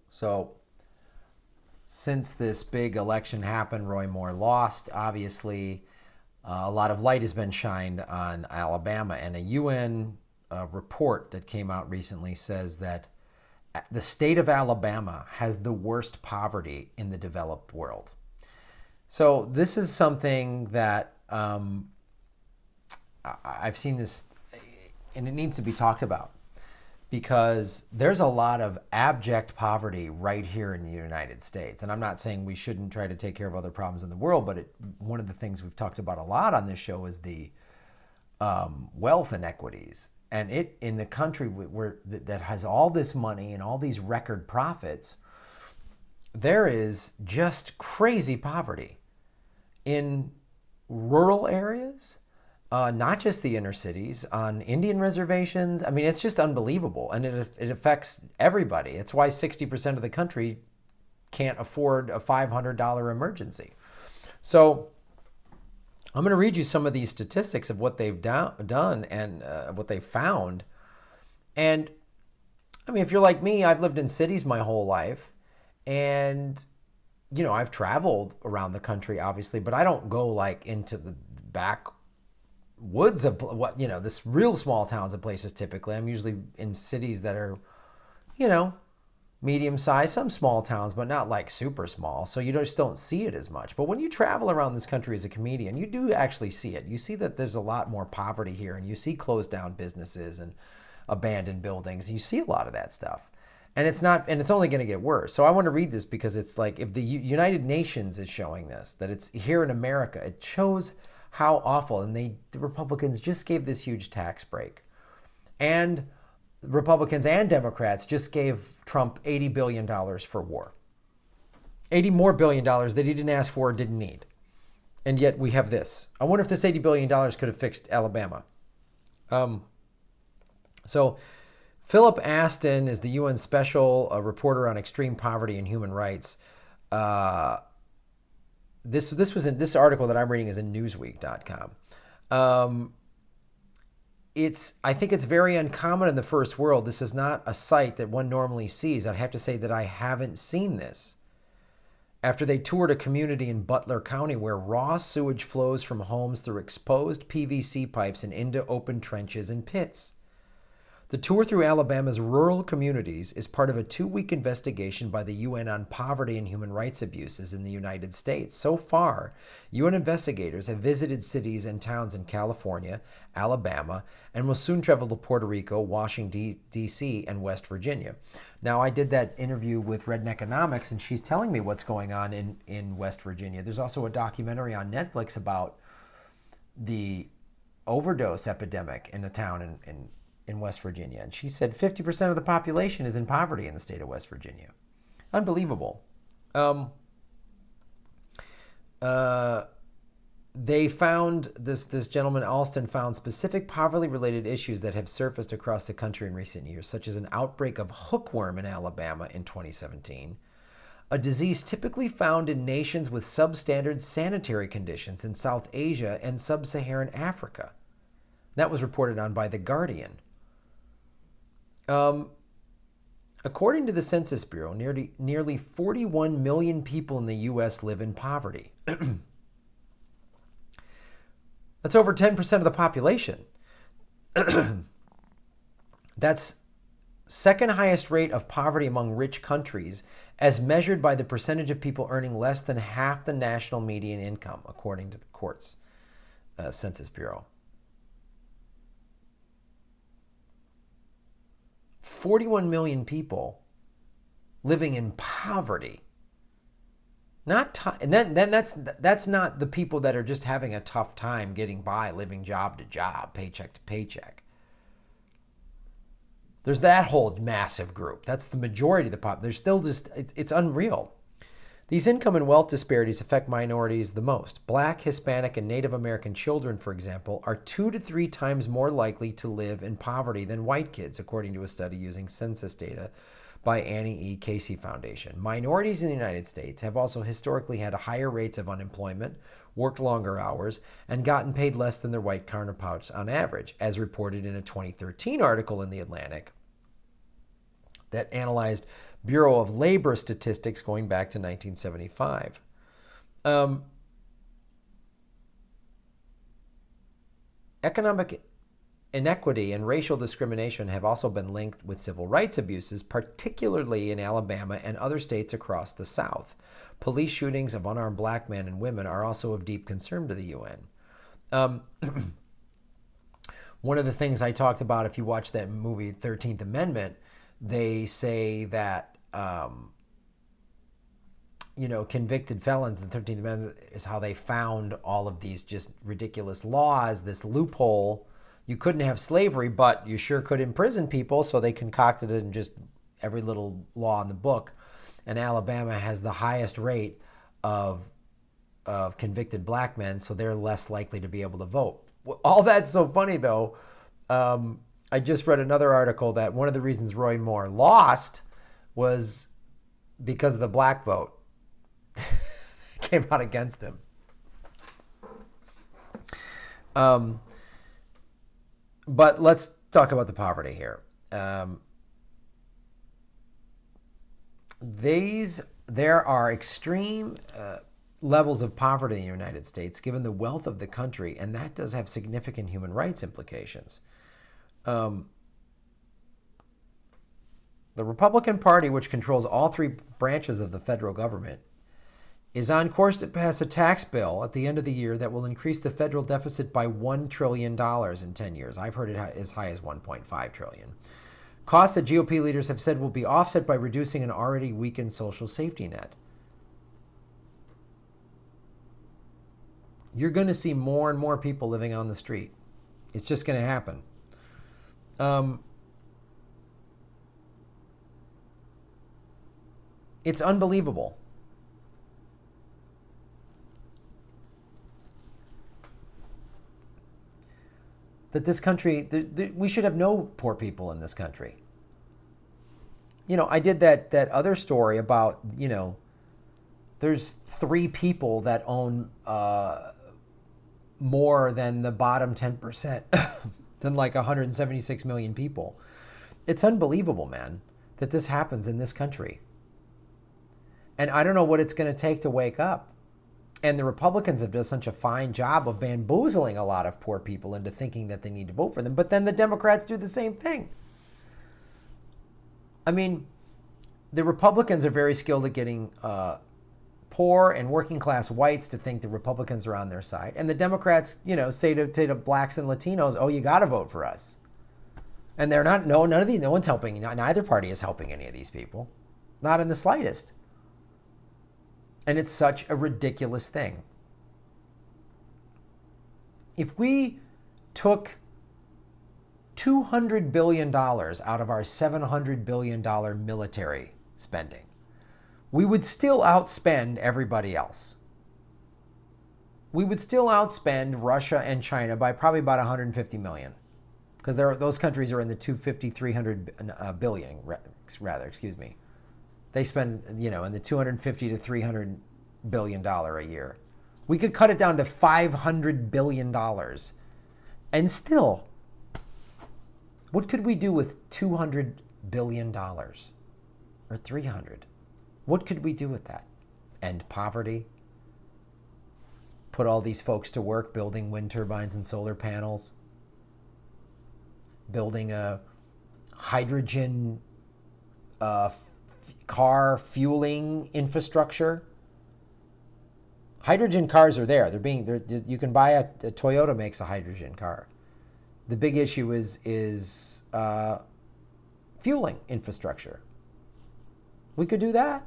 So since this big election happened, Roy Moore lost, obviously. A lot of light has been shined on Alabama, and a UN report that came out recently says that the state of Alabama has the worst poverty in the developed world. So this is something that I've seen this, and it needs to be talked about, because there's a lot of abject poverty right here in the United States. And I'm not saying we shouldn't try to take care of other problems in the world, but one of the things we've talked about a lot on this show is the wealth inequities. And it in the country that has all this money and all these record profits, there is just crazy poverty in rural areas, not just the inner cities, on Indian reservations. I mean, it's just unbelievable. And it affects everybody. It's why 60% of the country can't afford a $500 emergency. So I'm going to read you some of these statistics of what they've done and what they found. And I mean, if you're like me, I've lived in cities my whole life. And, you know, I've traveled around the country, obviously, but I don't go like into the back woods of what, you know, this real small towns and places typically. I'm usually in cities that are, you know, medium sized, some small towns, but not like super small. So you just don't see it as much. But when you travel around this country as a comedian, you do actually see it. You see that there's a lot more poverty here, and you see closed down businesses and abandoned buildings. You see a lot of that stuff. And it's only going to get worse. So I want to read this because it's like, if the United Nations is showing this, that it's here in America, it shows how awful. And the Republicans just gave this huge tax break. And Republicans and Democrats just gave Trump $80 billion for war. $80 more billion that he didn't ask for or didn't need. And yet we have this. I wonder if this $80 billion could have fixed Alabama. So Philip Alston is the UN Special Rapporteur on Extreme Poverty and Human Rights. This article that I'm reading is in Newsweek.com. I think it's very uncommon in the first world. This is not a sight that one normally sees. I'd have to say that I haven't seen this. After they toured a community in Butler County where raw sewage flows from homes through exposed PVC pipes and into open trenches and pits. The tour through Alabama's rural communities is part of a 2-week investigation by the UN on poverty and human rights abuses in the United States. So far, UN investigators have visited cities and towns in California, Alabama, and will soon travel to Puerto Rico, Washington, D.C., and West Virginia. Now, I did that interview with Redneconomics, and she's telling me what's going on in West Virginia. There's also a documentary on Netflix about the overdose epidemic in a town in West Virginia. And she said 50% of the population is in poverty in the state of West Virginia. Unbelievable. They found, this gentleman Alston found specific poverty-related issues that have surfaced across the country in recent years, such as an outbreak of hookworm in Alabama in 2017, a disease typically found in nations with substandard sanitary conditions in South Asia and sub-Saharan Africa. That was reported on by The Guardian. According to the Census Bureau, nearly 41 million people in the U.S. live in poverty. That's over 10% of the population. That's second highest rate of poverty among rich countries as measured by the percentage of people earning less than half the national median income, according to the court's Census Bureau. 41 million people living in poverty. And then that's not the people that are just having a tough time getting by, living job to job, paycheck to paycheck. There's that whole massive group. That's the majority of the pop. There's still just, it's unreal. These income and wealth disparities affect minorities the most. Black, Hispanic, and Native American children, for example, are 2 to 3 times more likely to live in poverty than white kids, according to a study using census data by Annie E. Casey Foundation. Minorities in the United States have also historically had higher rates of unemployment, worked longer hours, and gotten paid less than their white counterparts on average, as reported in a 2013 article in The Atlantic that analyzed Bureau of Labor Statistics going back to 1975. Economic inequity and racial discrimination have also been linked with civil rights abuses, particularly in Alabama and other states across the South. Police shootings of unarmed black men and women are also of deep concern to the UN. One of the things I talked about, if you watch that movie 13th Amendment, they say that convicted felons, the 13th Amendment is how they found all of these just ridiculous laws, this loophole. You couldn't have slavery, but you sure could imprison people, so they concocted it in just every little law in the book. And Alabama has the highest rate of convicted black men, so they're less likely to be able to vote. All that's so funny, though. I just read another article that one of the reasons Roy Moore lost was because of the black vote. Came out against him. But let's talk about the poverty here. There are extreme levels of poverty in the United States, given the wealth of the country, and that does have significant human rights implications. The Republican Party, which controls all three branches of the federal government, is on course to pass a tax bill at the end of the year that will increase the federal deficit by $1 trillion in 10 years. I've heard it as high as $1.5 trillion. Costs that GOP leaders have said will be offset by reducing an already weakened social safety net. You're going to see more and more people living on the street. It's just going to happen. It's unbelievable. That this country, we should have no poor people in this country. I did that other story about, there's 3 people that own more than the bottom 10%, than like 176 million people. It's unbelievable, man, that this happens in this country. And I don't know what it's going to take to wake up. And the Republicans have done such a fine job of bamboozling a lot of poor people into thinking that they need to vote for them. But then the Democrats do the same thing. I mean, the Republicans are very skilled at getting poor and working class whites to think the Republicans are on their side. And the Democrats, say to blacks and Latinos, oh, you got to vote for us. And they're not, no one's helping. Neither party is helping any of these people. Not in the slightest. And it's such a ridiculous thing. If we took $200 billion out of our $700 billion military spending, we would still outspend everybody else. We would still outspend Russia and China by probably about 150 million. Because those countries are in the 250, 300 billion, rather, excuse me. They spend, in the 250 to 300 billion dollar a year. We could cut it down to $500 billion. And still, what could we do with $200 billion or 300? What could we do with that? End poverty? Put all these folks to work building wind turbines and solar panels? Building a hydrogen car fueling infrastructure. Hydrogen cars are there. You can buy a Toyota makes a hydrogen car. The big issue is fueling infrastructure. We could do that.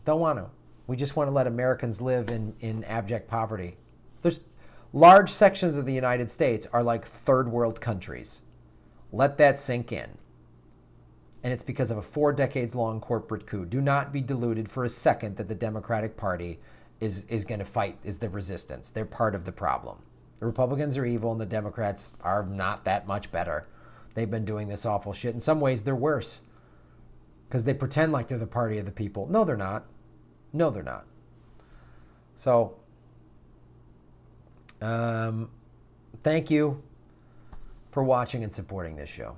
Don't want to. We just want to let Americans live in abject poverty. There's large sections of the United States are like third world countries. Let that sink in. And it's because of a 4 decades long corporate coup. Do not be deluded for a second that the Democratic Party is going to fight, is the resistance. They're part of the problem. The Republicans are evil and the Democrats are not that much better. They've been doing this awful shit. In some ways, they're worse. Because they pretend like they're the party of the people. No, they're not. No, they're not. So, thank you for watching and supporting this show.